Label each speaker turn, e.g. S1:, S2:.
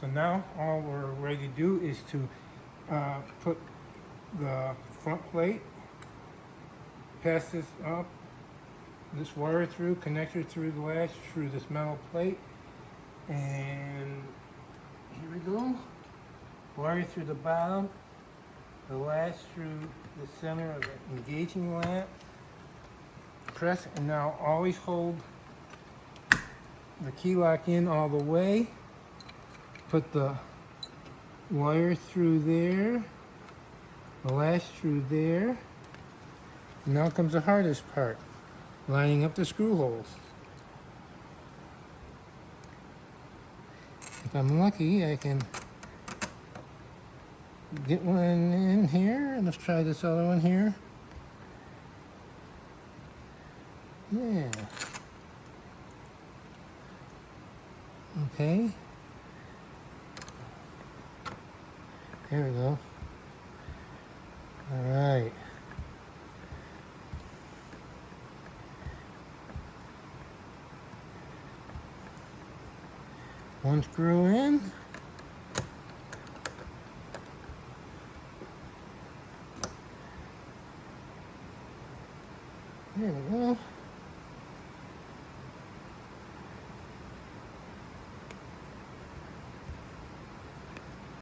S1: So now all we're ready to do is to put the front plate, pass this up, this wire through, connector through the latch, through this metal plate, and here we go. Wire through the bottom, the latch through the center of the engaging lamp. Press, and now always hold the key lock in all the way. Put the wire through there, the latch through there. And now comes the hardest part, lining up the screw holes. If I'm lucky, I can get one in here. Let's try this other one here. Yeah. Okay. There we go. All right. One screw in. There we go.